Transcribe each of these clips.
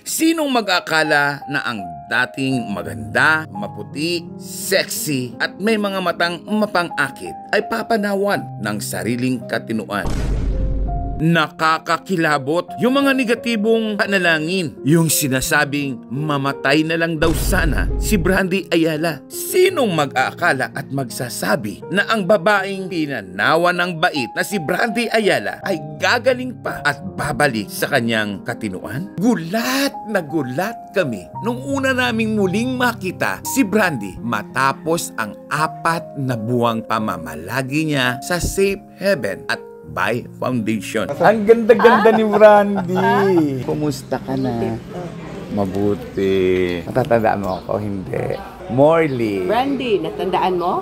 Sinong mag-akala na ang dating maganda, maputi, sexy at may mga matang mapang-akit ay papanawan ng sariling katinuan? Nakakakilabot yung mga negatibong panalangin. Yung sinasabing mamatay na lang daw sana si Brandy Ayala. Sinong mag-aakala at magsasabi na ang babaeng pinanawan ng bait na si Brandy Ayala ay gagaling pa at babalik sa kanyang katinuan? Gulat na gulat kami nung una naming muling makita si Brandy matapos ang 4 na buwang pamamalagi niya sa Safe Heaven at By Foundation. Ang ganda-ganda ni Brandy. Kumusta ka na? Mabuti. Natatandaan mo ako? Hindi. Morley. Brandy, natandaan mo?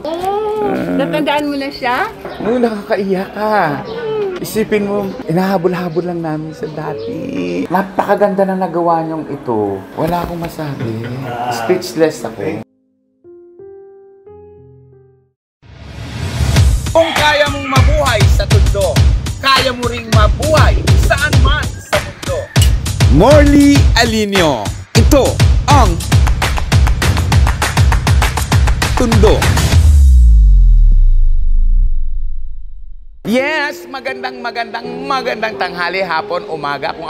Natandaan mo na siya? Nakakaiyak ka. Isipin mo, inahabol-habol lang namin sa dati. Napakaganda na nagawa niyong ito. Wala akong masabi. Speechless ako. Kung kaya mong mabuhay sa tundo, kaya mo ring mabuhay saan man sa mundo. Morley Alinio. Ito ang Tundo. Yes, magandang tanghali, hapon, umaga. Kung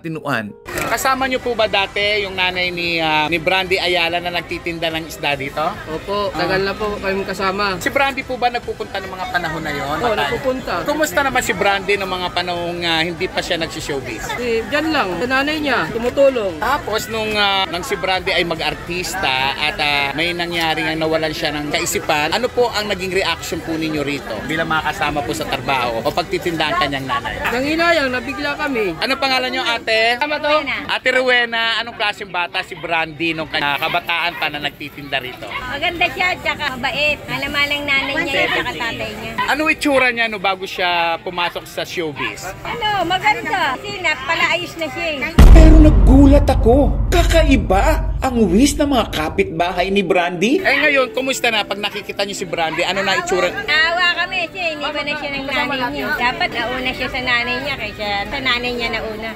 katinuan. Kasama niyo po ba dati yung nanay ni Brandy Ayala na nagtitinda ng isda dito? Opo, tagal na po kayong kasama. Si Brandy po ba nagpupunta ng mga panahon na yon? Oo, nagpupunta. Kumusta naman si Brandy ng mga panahong hindi pa siya nagsi-showbiz? Diyan lang, sa nanay niya, tumutulong. Tapos nung si Brandy ay mag-artista at may nangyari nga nawalan siya ng kaisipan, ano po ang naging reaction po ninyo rito bilang mga kasama po sa trabaho o pagtitinda ang kanyang nanay? Nanginayang, nabigla kami. Ano pangalan niyo, ate? Tama to? Ate Rowena, anong klaseng bata si Brandy nung kabataan pa na nagtitinda rito? Maganda siya, tsaka mabait. Malamalang nanay niya, tsaka tatay niya. Ano itsura niya no bago siya pumasok sa showbiz? Ano, maganda. Kasi napalaayos na siya eh. Pero nagulat ako. Kakaiba ang wish ng mga kapitbahay ni Brandy. Eh ngayon, kumusta na pag nakikita niyo si Brandy? Ano na itsura? Naawa kami siya, hindi ba na siya ng nanay niya. Dapat nauna siya sa nanay niya kaysa sa nanay niya nauna.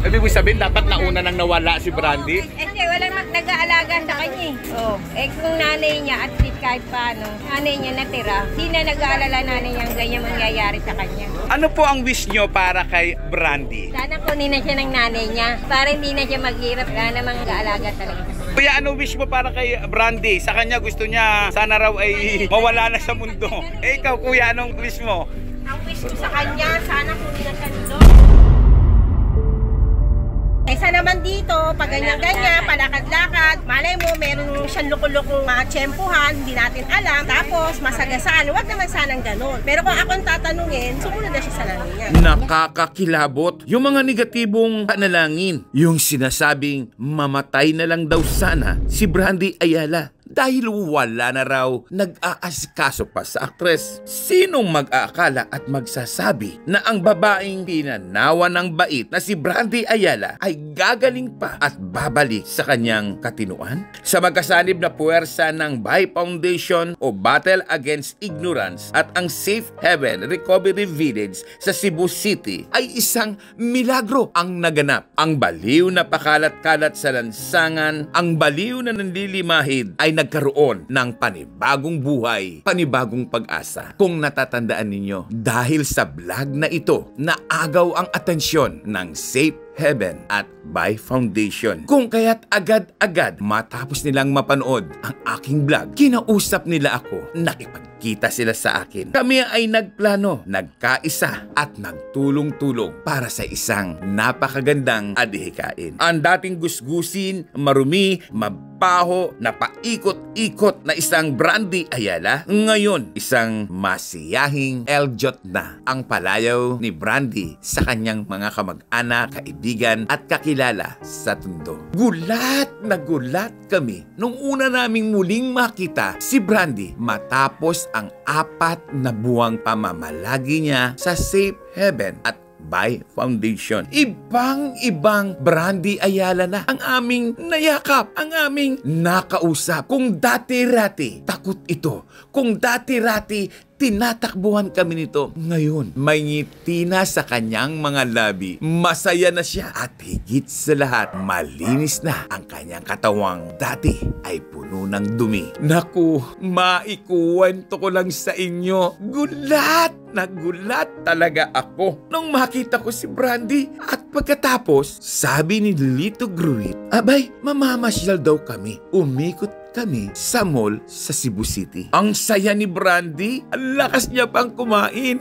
Ibig sabihin, dapat nauna nang nawala si Brandy? Kasi walang nag-aalaga sa kanya eh. Oh, kung nanay niya at least kahit paano, nanay niya natira, di na nag-aalala nanay niya ang ganyan mangyayari sa kanya. Ano po ang wish nyo para kay Brandy? Sana kunin na siya ng nanay niya para hindi na siya maghirap. Wala namang nag-aalaga talaga. Kuya, ano wish mo para kay Brandy? Sa kanya gusto niya sana raw ay mawala na sa mundo. Eh ikaw kuya, anong wish mo? Ang wish ko sa kanya, sana kunin na siya dito. Kaysa naman dito, pag ganyan-ganyan, palakad-lakad, malay mo, meron siyang loko-lokong mga tsempuhan, hindi natin alam, tapos masagasaan, huwag naman sanang ganun. Pero kung akong tatanungin, sumunod na siya sa nanay niya. Nakakakilabot yung mga negatibong panalangin. Yung sinasabing mamatay na lang daw sana si Brandy Ayala dahil wala na raw nag-aasikaso pa sa aktres. Sinong mag-aakala at magsasabi na ang babaeng pinanawa ng bait na si Brandy Ayala ay gagaling pa at babalik sa kanyang katinuan? Sa magkasanib na puwersa ng Bay Foundation o Battle Against Ignorance at ang Safe Haven Recovery Village sa Cebu City ay isang milagro ang naganap. Ang baliw na pakalat-kalat sa lansangan, ang baliw na nanlilimahid ay nagkaroon ng panibagong buhay, panibagong pag-asa. Kung natatandaan ninyo, dahil sa vlog na ito, naagaw ang atensyon ng Safe Haven at Bay Foundation. Kung kaya't agad-agad matapos nilang mapanood ang aking vlog, kinausap nila ako, nakipagkita sila sa akin. Kami ay nagplano, nagkaisa at nagtulong-tulong para sa isang napakagandang adhikain. Ang dating gusgusin, marumi, mabaho, napaikot-ikot na isang Brandy Ayala, ngayon isang masiyahing Eljot na ang palayaw ni Brandy sa kanyang mga kamag-anak, kaibigan at kakilala sa Tondo. Gulat na gulat kami nung una naming muling makita si Brandy matapos ang 4 na buwang pamamalagi niya sa Safe Haven at Bay Foundation. Ibang-ibang Brandy Ayala na ang aming nayakap, ang aming nakausap. Kung dati-rati takot ito, kung dati-rati tinatakbuhan kami nito, ngayon may ngiti na sa kanyang mga labi. Masaya na siya at higit sa lahat, malinis na ang kanyang katawang dati ay puno ng dumi. Naku, maikuwento ko lang sa inyo. Gulat na gulat talaga ako nung makita ko si Brandy. At pagkatapos, sabi ni Lito Gruit, abay, mamamasyal daw kami. Umikot kami sa mall sa Cebu City. Ang saya ni Brandy, ang lakas niya pang kumain.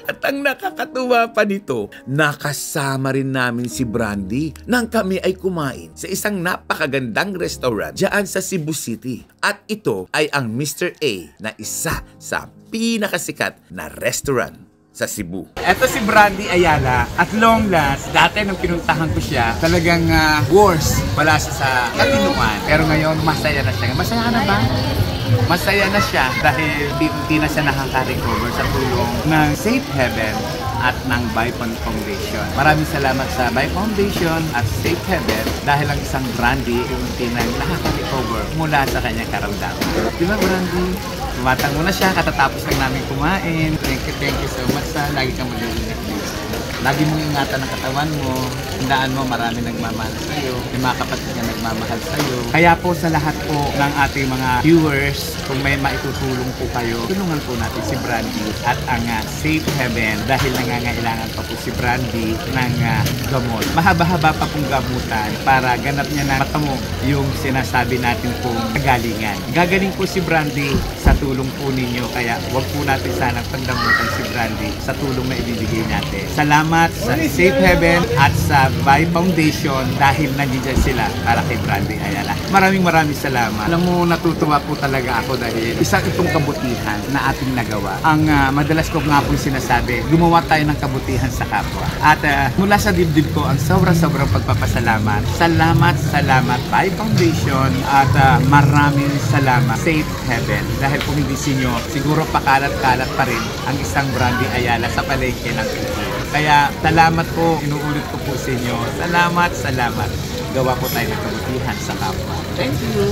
At ang nakakatuwa pa nito, nakasama rin namin si Brandy nang kami ay kumain sa isang napakagandang restaurant dyan sa Cebu City. At ito ay ang Mr. A na isa sa pinakasikat na restaurant sa Cebu. Ito si Brandy Ayala at long last, dati nung pinuntahan ko siya, talagang worse. Wala siya sa katinuan. Pero ngayon, masaya na siya. Masaya ka na ba? Masaya na siya dahil hindi na siya nakaka-recover sa tulong ng Safe Haven at ng Bay Foundation. Maraming salamat sa Bay Foundation at Safe Haven dahil ang isang Brandy hindi na nakaka-recover mula sa kanyang karamdaman. Di ba, Brandy? Tumatang muna siya katatapos lang namin kumain. Thank you so much sa lagi kang mag-iingat dito. Lagi mong ingatan ang katawan mo. Tandaan mo, marami nagmamahal sa'yo. May mga kapatid na nagmamahal sa'yo. Kaya po sa lahat po ng ating mga viewers, kung may maitutulong po kayo, tulungan po natin si Brandy at ang Safe Haven dahil nangangailangan pa po si Brandy ng gamot. Mahaba-haba pa pong gamutan para ganap niya na matamo yung sinasabi natin pong kagalingan. Gagaling po si Brandy sa tulong po ninyo, kaya wag po natin sanang pandamutan si Brandy sa tulong na ibibigay natin. Salamat salamat sa Safe Heaven at sa Bay Foundation dahil nandiyan sila para kay Brandy Ayala. Maraming salamat. Alam mo, natutuwa po talaga ako dahil isa itong kabutihan na ating nagawa. Ang madalas ko nga pong sinasabi, gumawa tayo ng kabutihan sa kapwa. At mula sa dibdib ko ang sobrang pagpapasalamat. Salamat Bay Foundation at maraming salamat Safe Heaven. Dahil kung hindi sinyo, siguro pakalat-kalat pa rin ang isang Brandy Ayala sa palengke ng Pilipino. Kaya salamat po, inuulit ko po sa inyo. Salamat. Gawa po tayo ng kabutihan sa kapwa. Thank you.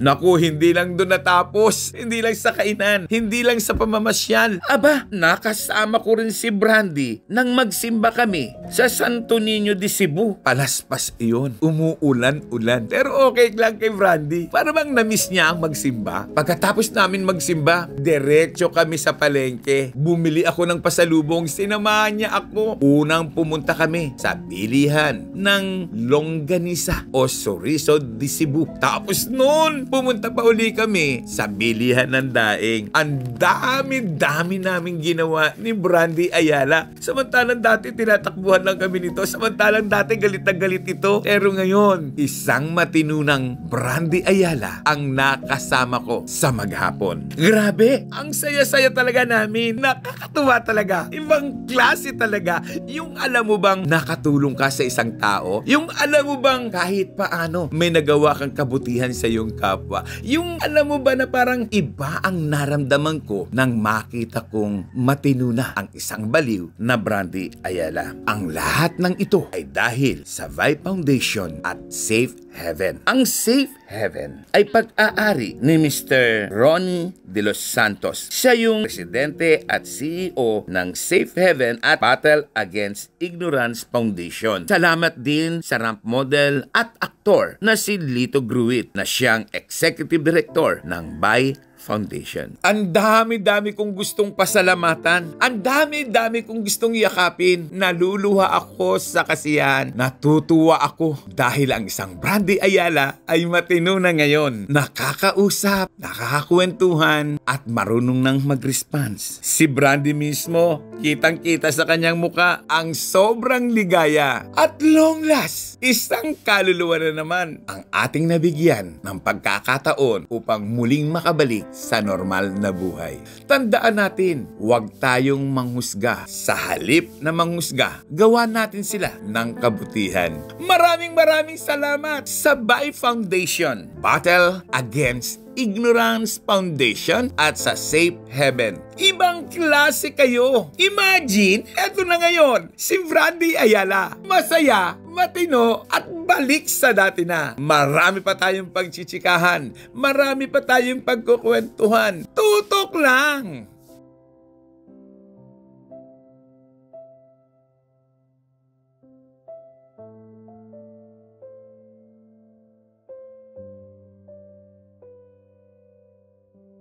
Naku, hindi lang doon natapos. Hindi lang sa kainan. Hindi lang sa pamamasyal. Aba, nakasama ko rin si Brandy nang magsimba kami sa Santo Niño de Cebu. Palaspas iyon. Umuulan-ulan. Pero okay lang kay Brandy. Para bang na-miss niya ang magsimba. Pagkatapos namin magsimba, diretso kami sa palengke. Bumili ako ng pasalubong. Sinamahan niya ako. Unang pumunta kami sa bilihan ng longganisa o chorizo de Cebu. Tapos noon, pumunta pa uli kami sa bilihan ng daing. Ang dami naming ginawa ni Brandy Ayala. Samantalang dati tinatakbuhan lang kami nito. Samantalang dati galit na galit ito. Pero ngayon, isang matinunang Brandy Ayala ang nakasama ko sa maghapon. Grabe! Ang saya-saya talaga namin. Nakakatuwa talaga. Ibang klase talaga. Yung alam mo bang nakatulong ka sa isang tao? Yung alam mo bang kahit paano may nagawa kang kabutihan sa iyong kapwa? Yung alam mo ba na parang iba ang naramdaman ko nang makita kong matinuna ang isang baliw na Brandy Ayala. Ang lahat ng ito ay dahil sa Bay Foundation at Safe Heaven. Ang Safe Heaven ay pag-aari ni Mr. Ronnie De Los Santos. Siya yung presidente at CEO ng Safe Heaven at Battle Against Ignorance Foundation. Salamat din sa ramp model at aktor na si Lito Gruit na siyang executive director ng Bay Foundation. Ang dami kong gustong pasalamatan. Ang dami kong gustong yakapin. Naluluha ako sa kasiyahan. Natutuwa ako dahil ang isang Brandy Ayala ay matino na ngayon. Nakakausap, nakakakwentuhan, at marunong nang mag-response. Si Brandy mismo, kitang-kita sa kanyang muka ang sobrang ligaya. At long last, isang kaluluwa na naman ang ating nabigyan ng pagkakataon upang muling makabalik sa normal na buhay. Tandaan natin, huwag tayong manghusga. Sa halip na manghusga, gawa natin sila ng kabutihan. Maraming salamat sa Bay Foundation, Battle Against Ignorance Foundation at sa Safe Heaven. Ibang klase kayo. Imagine, eto na ngayon, si Brandy Ayala. Masaya, matino, at balik sa dati na. Marami pa tayong pagchichikahan. Marami pa tayong pagkukwentuhan. Tutok lang!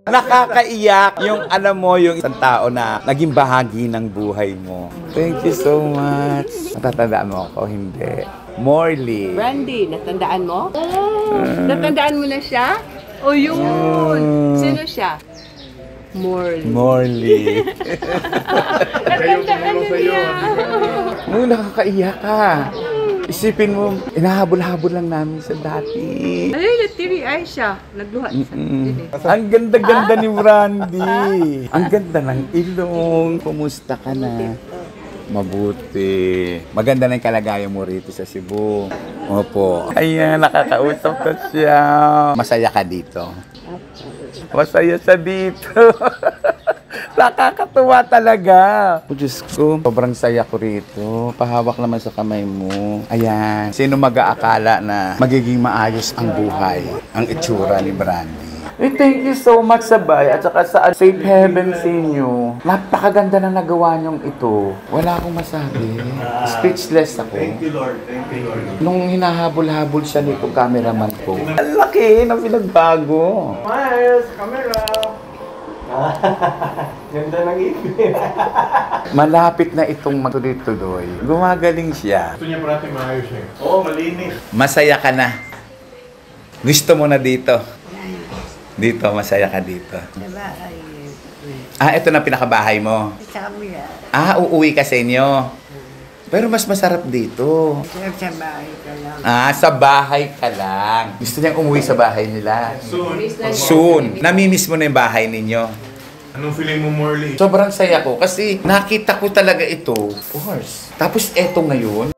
Nakakaiyak yung alam mo yung isang tao na naging bahagi ng buhay mo. Thank you so much. Natatandaan mo ako? Hindi. Morley. Brandy, natandaan mo? Natandaan mo na siya? O yun! Sino siya? Morley. Natandaan na niya. Nakakaiyak ka. Isipin mo, inahabol-habol lang namin sa dati. Ay, natiri-ay siya. Nagluha siya. Ang ganda-ganda ni Brandy. Ang ganda ng ilong. Kumusta ka na? Mabuti. Maganda na yung kalagayan mo rito sa Cebu. Opo. Ayan, nakakausap ka siya. Masaya ka dito? Masaya siya dito. Nakakatuwa talaga. Oh, Diyos ko, sobrang saya ko rito. Pahawak naman sa kamay mo. Ayan. Sino mag-aakala na magiging maayos ang buhay, ang itsura ni Brandy? Thank you so much sa Bay at saka sa Safe Heaven sa inyo. Napakaganda na nagawa niyong ito. Wala akong masabi. Speechless ako. Thank you, Lord. Thank you, Lord. Nung hinahabol-habol siya nito, cameraman ko. Ang laki ng pinagbago. Miles, camera. Ganda ng ipin. Malapit na itong magtuloy-tuloy. Gumagaling siya. Gusto niya parati maayos eh. Oo, malinis. Masaya ka na. Gusto mo na dito. Dito, masaya ka dito. Ito na pinakabahay mo. uuwi ka sa inyo. Pero mas masarap dito. Sa bahay ka lang. Sa bahay ka lang. Gusto niyang umuwi sa bahay nila. Soon. Namimiss mo na yung bahay ninyo. Anong feeling mo, Morley? Sobrang saya ko kasi nakita ko talaga ito. Of course. Tapos eto ngayon.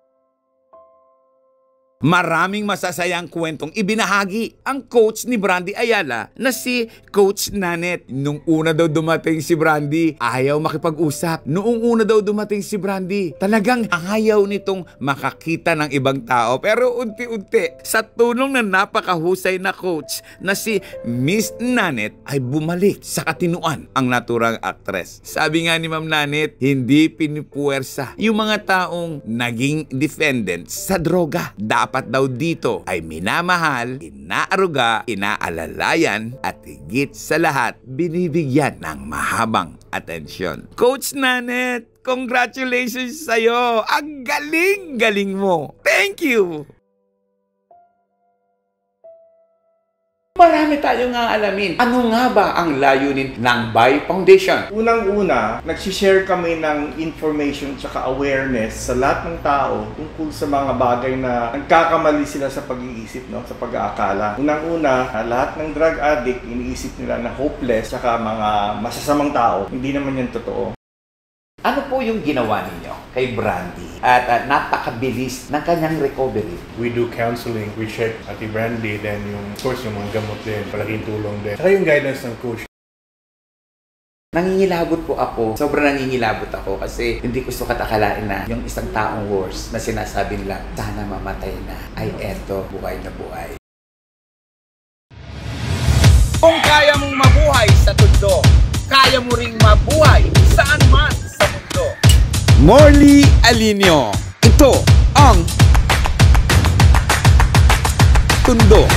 Maraming masasayang kwentong ibinahagi ang coach ni Brandy Ayala na si Coach Nanet. Nung una daw dumating si Brandy, ayaw makipag-usap. Noong una daw dumating si Brandy, talagang ayaw nitong makakita ng ibang tao. Pero unti-unti, sa tulong ng napakahusay na coach na si Miss Nanet, ay bumalik sa katinuan ang naturang aktres. Sabi nga ni Ma'am Nanet, hindi pinipuwersa yung mga taong naging defendant sa droga. Dapat daw dito ay minamahal, inaaruga, inaalalayan at higit sa lahat, binibigyan ng mahabang atensyon. Coach Nanet, congratulations sa'yo! Ang galing-galing mo! Thank you! Marami tayong nga alamin. Ano nga ba ang layunin ng Bai Foundation? Unang-una, nagsishare kami ng information tsaka awareness sa lahat ng tao tungkol sa mga bagay na nagkakamali sila sa pag-iisip, no? Sa pag-aakala. Unang-una, lahat ng drug addict, iniisip nila na hopeless tsaka mga masasamang tao. Hindi naman yan totoo. Ano po yung ginawa ninyo kay Brandy? At napakabilis ng kanyang recovery. We do counseling, we check Ate Brandy, then of course yung mga gamot din, malaking tulong din. Saka yung guidance ng coach. Nangingilabot po ako. Sobrang nangingilabot ako kasi hindi ko sukat akalain na yung isang taong worse na sinasabi nila, sana mamatay na, ay eto, buhay na buhay. Kung kaya mong mabuhay sa tundo, kaya mo ring mabuhay saan man sa mundo. Morley Alinio. Ito ang Tundo.